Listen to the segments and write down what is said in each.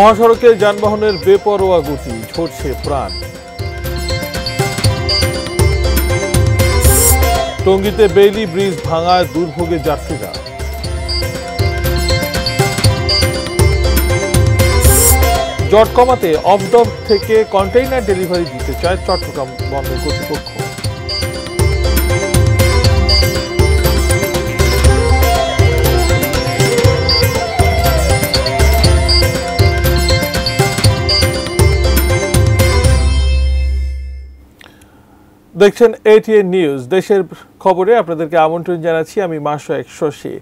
মহাসড়কে যানবাহনের বেপরোয়া গতি, ঝরছে প্রাণ। টঙ্গীতে বেইলি ব্রিজ ভাঙায় দুর্ভোগে যাত্রীরা। জট কমাতে অফডক থেকে কন্টেইনার ডেলিভারি দিতে চায় চট্টগ্রাম বন্দর কর্তৃপক্ষ। দেখছেন এটিএন নিউজ। দেশের খবরে আপনাদেরকে আমন্ত্রণ জানাচ্ছি, আমি মাশরাফি শশী।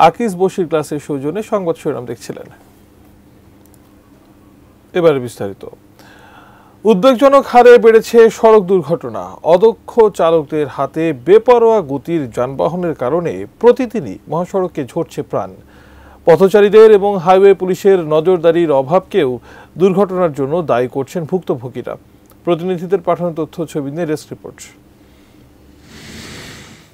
আকিজ বশির ক্লাসের সৌজন্যে সংবাদ শিরোনাম দেখছিলেন। এবারে বিস্তারিত। উদ্বেগজনক হারে বেড়েছে সড়ক দুর্ঘটনা। অদক্ষ চালকদের হাতে বেপরোয়া গতির যানবাহনের কারণে প্রতিদিনই মহাসড়কে ঝরছে প্রাণ। পথচারীদের এবং হাইওয়ে পুলিশের নজরদারির অভাবকেও দুর্ঘটনার জন্য দায়ী করছেন ভুক্তভোগীরা। প্রতিনিধিদের পাঠানো তথ্য ছবি নিয়ে ডেস্ক রিপোর্ট।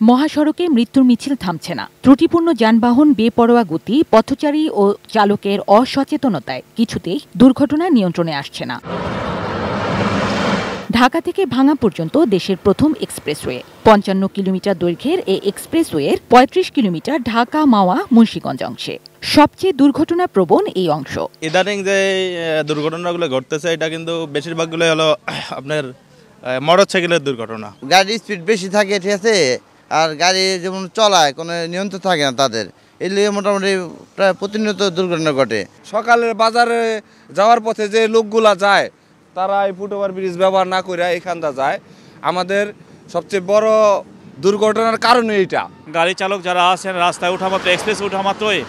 মহাসড়কে মৃত্যুর মিছিল থামছে না। ত্রুটিপূর্ণ যানবাহন, বেপরোয়া গতি, পথচারী ও চালকের অসচেতনতায় কিছুতেই দুর্ঘটনা নিয়ন্ত্রণে আসছে না। ঢাকা থেকে ভাঙা পর্যন্ত দেশের প্রথম এক্সপ্রেসওয়ে। ৫৫ কিলোমিটার দৈর্ঘ্যের এই এক্সপ্রেসওয়ের ৩৫ কিলোমিটার ঢাকা মাওয়া মুন্সিগঞ্জ অংশে। সবচেয়ে দুর্ঘটনা প্রবণ এই অংশ। ইদানিং যে দুর্ঘটনাগুলো ঘটতেছে, এটা কিন্তু বেশিরভাগগুলো হলো আপনার মোটরসাইকেলের দুর্ঘটনা। গাড়ির স্পিড বেশি থাকে, ঠিক আছে, আর গাড়ি যেমন চলায় কোনো নিয়ন্ত্রণ থাকে না তাদের, এই লিয়ে মোটামুটি প্রায় প্রতিনিয়ত দুর্ঘটনা ঘটে। সকালের বাজারে যাওয়ার পথে যে লোকগুলা যায়, তারা এই ফুটওভার ব্রিজ ব্যবহার না করে এখানটা যায়। আমাদের সবচেয়ে বড় দুর্ঘটনার কারণ এইটা। গাড়ি চালক যারা আছেন রাস্তায় ওঠা মাত্র, এক্সপ্রেস ওঠা মাত্রই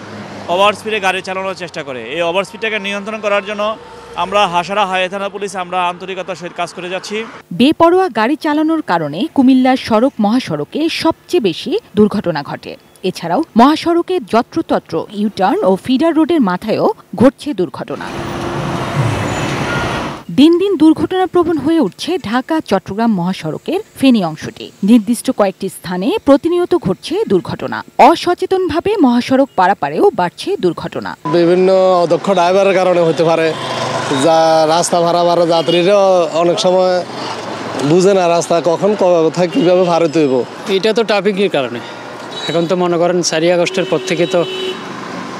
ওভার স্পিডে গাড়ি চালানোর চেষ্টা করে। এই ওভার স্পিডটাকে নিয়ন্ত্রণ করার জন্য আমরা হাসারা হাইওয়ে থানা পুলিশ আমরা আন্তরিকতার সহিত কাজ করে যাচ্ছি। বেপরোয়া গাড়ি চালানোর কারণে কুমিল্লার সড়ক মহাসড়কে সবচেয়ে বেশি দুর্ঘটনা ঘটে। এছাড়াও মহাসড়কে যত্রতত্র ইউটার্ন ও ফিডার রোডের মাথায়ও ঘটছে দুর্ঘটনা। দিন দিন দুর্ঘটনা প্রবণ হয়ে উঠছে ঢাকা চট্টগ্রাম মহাসড়কের ফেনী অংশটি। নির্দিষ্ট কয়েকটি স্থানে প্রতিনিয়ত ঘটছে দুর্ঘটনা। অসচেতনভাবে মহাসড়ক পারাপারেও বাড়ছে দুর্ঘটনা। বিভিন্ন অদক্ষ ড্রাইভারের কারণে হতে পারে, যা রাস্তা ভাড়া যাত্রীরা অনেক সময় বুঝে না রাস্তা কখন কোথায় কীভাবে ভাড়া তৈব। এটা তো ট্রাফিকের কারণে। এখন তো মনে করেন ৪ আগস্টের পর থেকে তো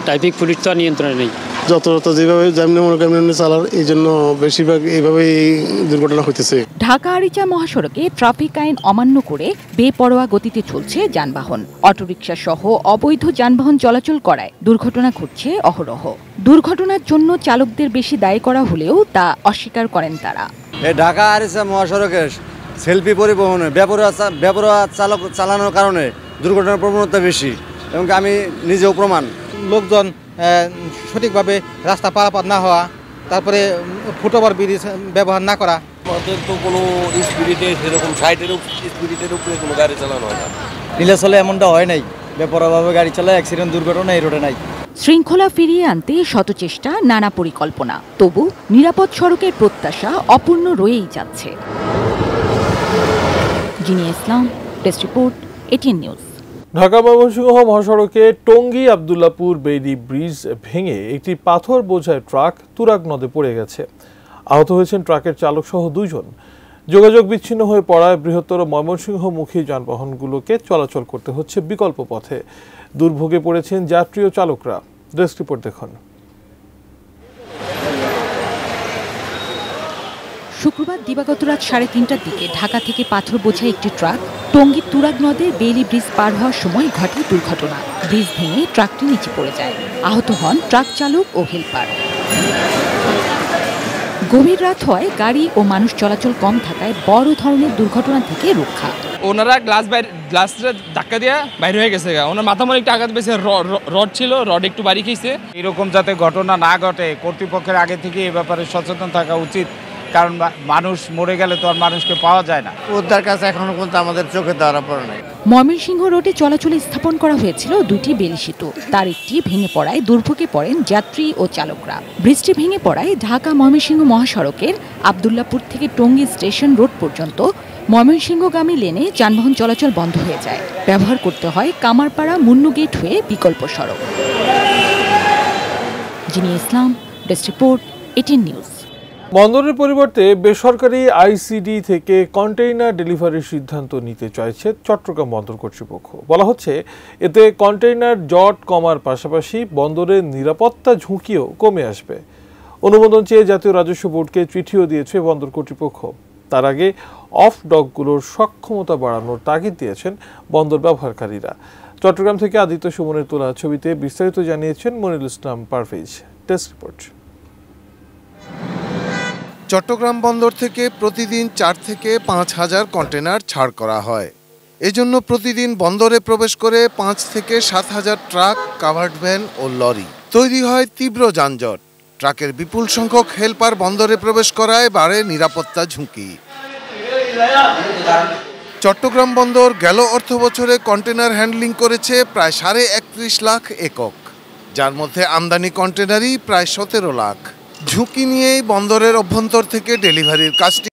ট্রাফিক পুলিশ তো নিয়ন্ত্রণে নেই। যত যেভাবে যেমনি মনে করেন চালার, এই জন্য বেশিরভাগ এইভাবেই দুর্ঘটনা হইতেছে। ঢাকা আরিচা মহাসড়কে ট্রাফিক আইন অমান্য করে বেপরোয়া গতিতে চলছে যানবাহন। অটোরিকশা সহ অবৈধ যানবাহন চলাচল করায় দুর্ঘটনা ঘটছে অহরহ। দুর্ঘটনার জন্য চালকদের বেশি দায়ী করা হলেও তা অস্বীকার করেন তারা। ঢাকা আরিচা মহাসড়কে সেলফি পরিবহনে বেপরোয়া চালক চালানোর কারণে দুর্ঘটনার প্রবণতা বেশি, এবং আমি নিজেও প্রমাণ। লোকজন সঠিকভাবে রাস্তা পারাপার না হওয়া, তারপরে ফুটওভার ব্রিজ ব্যবহার না করা। আমাদের তো কোনো স্পিডে সেরকম সাইডের স্পিডের উপরে কোনো গাড়ি চালানো হয় না। নীলাচলে এমনটা হয় নাই, বেপরোয়াভাবে গাড়ি চালায় অ্যাক্সিডেন্ট দুর্ঘটনা এই রোডে নাই। শৃঙ্খলা ফিরিয়ে আনতে শত চেষ্টা, নানা পরিকল্পনা, তবু নিরাপদ সড়কের প্রত্যাশা অপূর্ণ রয়েই যাচ্ছে। Zinia Islam, desk report, ATN news. Dhaka Mymensingh মহাসড়কে টঙ্গী আবদুল্লাপুর বেইলি ব্রিজ ভেঙে একটি পাথর বোঝাই ট্রাক তুরাগ নদে পড়ে গেছে। আহত হয়েছেন ট্রাকের চালক সহ 2 জন। যোগাযোগ বিচ্ছিন্ন হয়ে পড়ায় বৃহত্তর ময়মনসিংহমুখী যানবাহনগুলোকে চলাচল করতে হচ্ছে বিকল্প পথে। দুর্ভোগে পড়েছেন যাত্রী ও চালকরা। ডেস্ক রিপোর্ট দেখুন। শুক্রবার দিবাগত রাত 3:30টার দিকে ঢাকা থেকে পাথর বোঝাই একটি ট্রাক টঙ্গী তুরাগ নদে বেইলি ব্রিজ পার হওয়ার সময় ঘটে দুর্ঘটনা। ব্রিজ ভেঙে ট্রাকটি নিচে পড়ে যায়। আহত হন ট্রাক চালক ও হেলপার। গভীর রাত হয়, গাড়ি ও মানুষ চলাচল কম থাকায় বড় ধরনের দুর্ঘটনা থেকে রক্ষা। ওনারা গ্লাসটা ধাক্কা দিয়ে বাইরে হয়ে গেছে। ওনার মাথা মনে একটু আঘাত পেয়েছে, রড ছিল, রড একটু বাড়ি খেয়েছে। এরকম যাতে ঘটনা না ঘটে কর্তৃপক্ষের আগে থেকে এই ব্যাপারে সচেতন থাকা উচিত, কারণ মানুষ মরে গেলে তো আর মানুষকে পাওয়া যায় না। ওদের কাছে এখনো পর্যন্ত আমাদের চোখে ধরা পড়ে নাই। ময়মনসিংহ রোডে চলাচলে স্থাপন করা হয়েছিল 2টি বেইলি সেতু। তার একটি ভেঙে পড়ায় দুর্ভোগে পড়েন যাত্রী ও চালকরা। ব্রিজটি ভেঙে পড়ায় ঢাকা ময়মনসিংহ মহাসড়কের আবদুল্লাপুর থেকে টঙ্গী স্টেশন রোড পর্যন্ত ময়মনসিংহগামী লেনে যানবাহন চলাচল বন্ধ হয়ে যায়। ব্যবহার করতে হয় কামারপাড়া মুন্নু গেট হয়ে বিকল্প সড়ক। Jinia Islam, desk report, ATN news. বন্দরের পরিবর্তে বেসরকারি আইসিডি থেকে কন্টেইনার ডেলিভারির সিদ্ধান্ত নিতে চাইছে চট্টগ্রাম বন্দর কর্তৃপক্ষ। বলা হচ্ছে এতে কন্টেইনার জট কমার পাশাপাশি বন্দরের নিরাপত্তা ঝুঁকিও কমে আসবে। অনুমোদন চেয়ে জাতীয় রাজস্ব বোর্ডকে চিঠিও দিয়েছে বন্দর কর্তৃপক্ষ। তার আগে অফ ডকগুলোর সক্ষমতা বাড়ানোর তাগিদ দিয়েছেন বন্দর ব্যবহারকারীরা। চট্টগ্রাম থেকে আদিত্য সুমনের তোলা ছবিতে বিস্তারিত জানিয়েছেন মনিরুল ইসলাম পারভেজ। Test report. চট্টগ্রাম বন্দর থেকে প্রতিদিন 4 থেকে 5,000 কন্টেনার ছাড় করা হয়। এজন্য প্রতিদিন বন্দরে প্রবেশ করে 5 থেকে 7,000 ট্রাক, কাভার্ড ভ্যান ও লরি। তৈরি হয় তীব্র যানজট। ট্রাকের বিপুল সংখ্যক হেলপার বন্দরে প্রবেশ করায় বাড়ে নিরাপত্তা ঝুঁকি। চট্টগ্রাম বন্দর গেল অর্থবছরে কন্টেনার হ্যান্ডলিং করেছে প্রায় 31.5 লাখ একক, যার মধ্যে আমদানি কন্টেনারই প্রায় 17 লাখ। ঝুঁকি নিয়েই বন্দরের অভ্যন্তর থেকে ডেলিভারির কাজটি।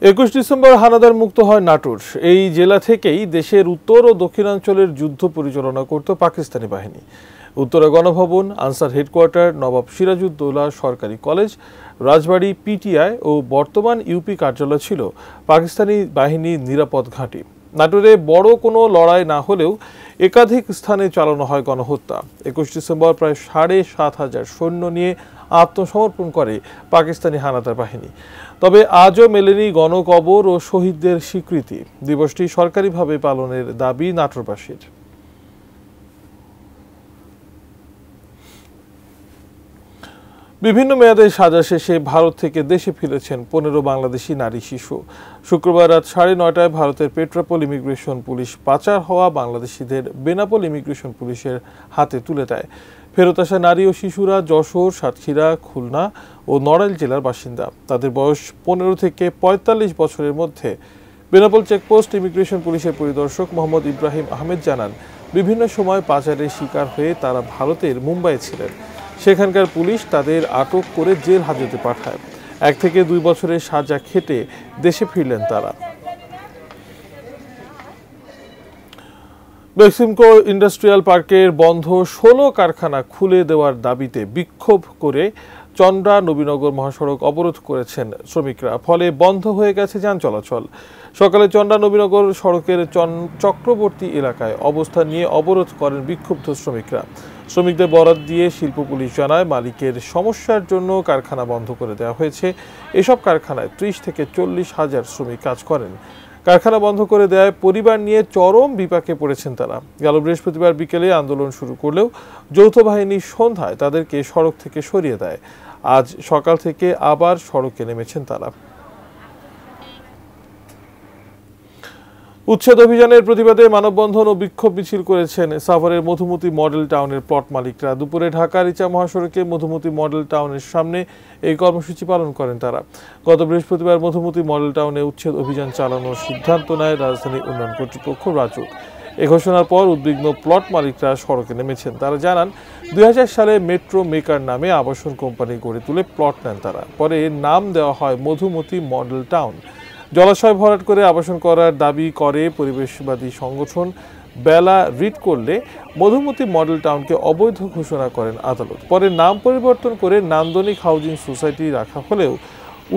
21 ডিসেম্বর হানাদার মুক্ত হয় নাটোর। এই জেলা থেকেই দেশের উত্তর ও দক্ষিণাঞ্চলের যুদ্ধ পরিচালনা করত পাকিস্তানি বাহিনী। উত্তরা গণভবন, আনসার হেডকোয়ার্টার, নবাব সিরাজউদ্দৌলা সরকারি কলেজ, রাজবাড়ী, পিটিআই ও বর্তমান ইউপি কার্যালয় ছিল পাকিস্তানি বাহিনীর নিরাপদ ঘাঁটি। নাটোরে বড় কোনো লড়াই না হলেও একাধিক স্থানে চালানো হয় গণহত্যা। 21 ডিসেম্বর প্রায় 7,500 সৈন্য নিয়ে আত্মসমর্পণ করে পাকিস্তানি হানাদার বাহিনী। তবে আজও মেলেনি গণকবর ও শহীদদের স্বীকৃতি। দিবসটি সরকারিভাবে পালনের দাবি নাটোরবাসীর। বিভিন্ন মেয়াদে সাজা শেষে ভারত থেকে দেশে ফিরেছেন 15 বাংলাদেশি নারী শিশু। শুক্রবার রাত 9:30টায় ভারতের পেট্রাপোল ইমিগ্রেশন পুলিশ পাচার হওয়া বাংলাদেশিদের বেনাপোল ইমিগ্রেশন পুলিশের হাতে তুলে দেয়। ফেরত আসা নারী ও শিশুরা যশোর, সাতক্ষীরা, খুলনা ও নড়াইল জেলার বাসিন্দা। তাদের বয়স 15 থেকে 45 বছরের মধ্যে। বেনাপোল চেকপোস্ট ইমিগ্রেশন পুলিশের পরিদর্শক মোহাম্মদ ইব্রাহিম আহমেদ জানান, বিভিন্ন সময় পাচারের শিকার হয়ে তারা ভারতের মুম্বাইয়ে ছিলেন। সেখানকার পুলিশ তাদের আটক করে জেল হাজতে পাঠায়। 1 থেকে 2 বছরের সাজা খেটে দেশে ফিরলেন তারা। বেক্সিমকো ইন্ডাস্ট্রিয়াল পার্কের বন্ধ 16 কারখানা খুলে দেওয়ার দাবিতে বিক্ষোভ করে চন্দ্রা নবীনগর মহাসড়ক অবরোধ করেছেন শ্রমিকরা। ফলে বন্ধ হয়ে গেছে যান চলাচল। সকালে চন্দ্রা নবীনগর সড়কের চক্রবর্তী এলাকায় অবস্থান নিয়ে অবরোধ করেন বিক্ষুব্ধ শ্রমিকরা। শ্রমিকদের বরাত দিয়ে শিল্প পুলিশ জানায়, মালিকের সমস্যার জন্য কারখানা বন্ধ করে দেওয়া হয়েছে। এসব কারখানায় 30 থেকে 40 হাজার শ্রমিক কাজ করেন। কারখানা বন্ধ করে দেওয়ায় পরিবার নিয়ে চরম বিপাকে পড়েছেন তারা। গেল বৃহস্পতিবার বিকেলে আন্দোলন শুরু করলেও যৌথ বাহিনী সন্ধ্যায় তাদেরকে সড়ক থেকে সরিয়ে দেয়। আজ সকাল থেকে আবার সড়কে নেমেছেন তারা। উচ্ছেদ অভিযানের প্রতিবাদে মানববন্ধন ও বিক্ষোভ মিছিল করেছেন সাভারের মধুমতি মডেল টাউনের প্লট মালিকরা। দুপুরে ঢাকা রিচা মহাসড়কে মধুমতি মডেল টাউনের সামনে এই কর্মসূচি পালন করেন তারা। গত বৃহস্পতিবার মধুমতি মডেল টাউনে উচ্ছেদ অভিযান চালানোর সিদ্ধান্ত নেয় রাজধানী উন্নয়ন কর্তৃপক্ষ রাজুক। এ ঘোষণার পর উদ্বিগ্ন প্লট মালিকরা সড়কে নেমেছেন। তারা জানান, 2000 সালে মেট্রো মেকার নামে আবাসন কোম্পানি গড়ে তুলে প্লট নেন তারা। পরে এর নাম দেওয়া হয় মধুমতি মডেল টাউন। জলাশয় ভরাট করে আবাসন করার দাবি করে পরিবেশবাদী সংগঠন বেলা রিট করলে মধুমতি মডেল টাউনকে অবৈধ ঘোষণা করেন আদালত। পরে নাম পরিবর্তন করে নান্দনিক হাউজিং সোসাইটি রাখা হলেও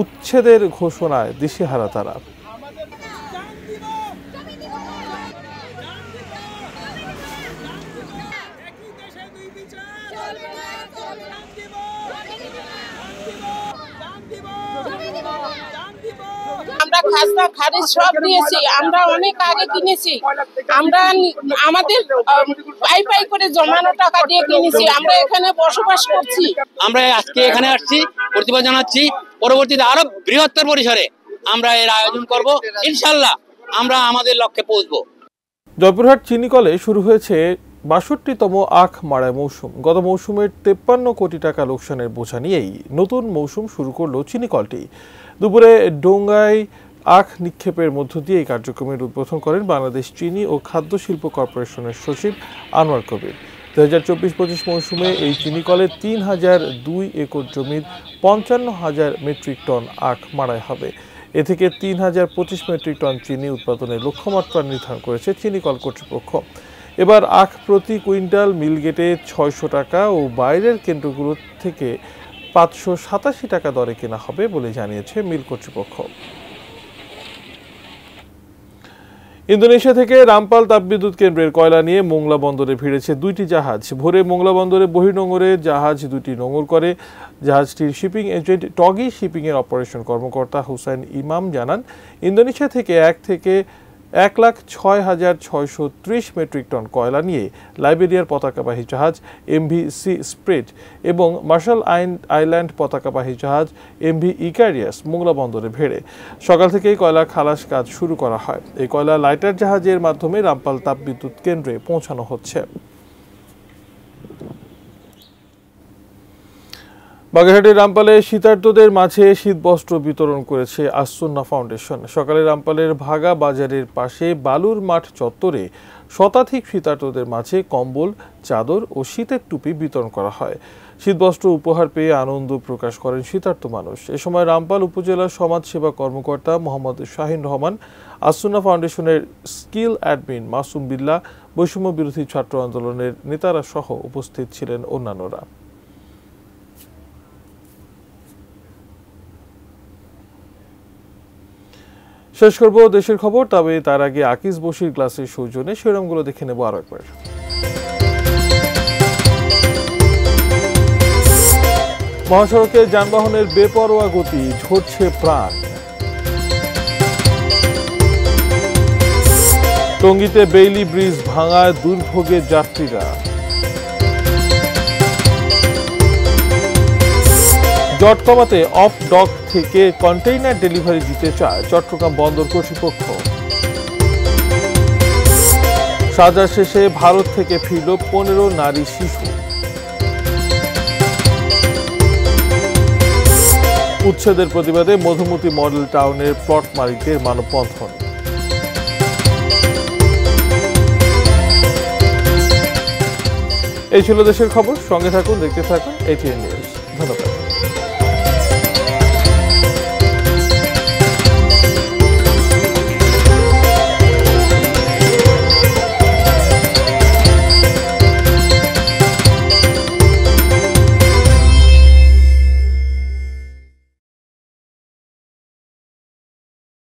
উচ্ছেদের ঘোষণায় দিশেহারা তারা। আমরা খাজনা খারিজ সব দিয়েছি, আমরা অনেক আগে কিনেছি, আমরা আমাদের পাই পাই করে জমানো টাকা দিয়ে কিনেছি, আমরা এখানে বসবাস করছি। আমরা আজকে এখানে আসছি, প্রতিবাদ জানাচ্ছি। পরবর্তীতে আরো বৃহত্তর পরিসরে আমরা এর আয়োজন করব। ইনশাআল্লাহ আমরা আমাদের লক্ষ্যে পৌঁছবো। জয়পুরহাট চিনিকলে শুরু হয়েছে ৬২তম আখ মাড়াই মৌসুম। গত মৌসুমের 53 কোটি টাকা লোকসানের বোঝা নিয়েই নতুন মৌসুম শুরু করল চিনিকলটি। দুপুরে ডোঙ্গায় আখ নিক্ষেপের মধ্য দিয়ে এই কার্যক্রমের উদ্বোধন করেন বাংলাদেশ চিনি ও খাদ্য শিল্প কর্পোরেশনের সচিব আনোয়ার কবির। 2024-25 মৌসুমে এই চিনিকলে 3002 একর জমির 55,000 মেট্রিক টন আখ মাড়াই হবে। এ থেকে 3025 মেট্রিক টন চিনি উৎপাদনের লক্ষ্যমাত্রা নির্ধারণ করেছে চিনিকল কর্তৃপক্ষ। এবার আখ প্রতি কুইন্টাল মিলগেটে 600 টাকা ও বাইরের কেন্দ্রগুলো থেকে 587 টাকা দরে কেনা হবে বলে জানিয়েছে মিল কর্তৃপক্ষ। ইন্দোনেশিয়া থেকে রামপাল তাপবিদ্যুৎ কেন্দ্রের কয়লা নিয়ে মোংলা বন্দরে ভিড়েছে 2টি জাহাজ। ভোরে মোংলা বন্দরে বহির্নোঙরে জাহাজ 2টি নোঙর করে। জাহাজটির শিপিং এজেন্ট টগি শিপিং এর অপারেশন কর্মকর্তা হুসাইন ইমাম জানান, ইন্দোনেশিয়া থেকে 1,06,630 মেট্রিক টন কয়লা নিয়ে লাইবেরিয়ার পতাকাবাহী জাহাজ এমভি সি স্প্রিট এবং মার্শাল আইল্যান্ড পতাকাবাহী জাহাজ এমভি ইকারিয়াস মোংলা বন্দরে ভেড়ে সকাল থেকেই কয়লা খালাস কাজ শুরু করা হয়। এই কয়লা লাইটার জাহাজের মাধ্যমে রামপাল তাপবিদ্যুৎ কেন্দ্রে পৌঁছানো হচ্ছে। বাগেরহাটের রামপালে শীতার্তদের মাঝে শীতবস্ত্র বিতরণ করেছে আসুন্না ফাউন্ডেশন। সকালে রামপালের ভাগা বাজারের পাশে বালুর মাঠ চত্বরে শতাধিক শীতার্তদের মাঝে কম্বল, চাদর ও শীতের টুপি বিতরণ করা হয়। শীতবস্ত্র উপহার পেয়ে আনন্দ প্রকাশ করেন শীতার্ত মানুষ। এ সময় রামপাল উপজেলার সমাজসেবা কর্মকর্তা মোহাম্মদ শাহিন রহমান, আসুন্না ফাউন্ডেশনের স্কিল অ্যাডমিন মাসুম বিল্লাহ, বৈষম্য বিরোধী ছাত্র আন্দোলনের নেতারা সহ উপস্থিত ছিলেন অন্যান্যরা। শেষ করব দেশের খবর, তবে তার আগে আকিজ বশির গ্লাসের সৌজন্যে শিরোনামগুলো দেখে নেব আরো একবার। মহাসড়কে যানবাহনের বেপরোয়া গতি, ঝরছে প্রাণ। টঙ্গীতে বেইলি ব্রিজ ভাঙায় দুর্ভোগে যাত্রীরা। জট কমাতে অফ ডক থেকে কন্টেইনার ডেলিভারি দিতে চায় চট্টগ্রাম বন্দর কর্তৃপক্ষ। সাজা শেষে ভারত থেকে ফিরল 15 নারী শিশু। উচ্ছেদের প্রতিবাদে মধুমতি মডেল টাউনের প্লট মালিকদের মানববন্ধন। এই ছিল দেশের খবর। সঙ্গে থাকুন, দেখতে থাকুন ATN নিউজ।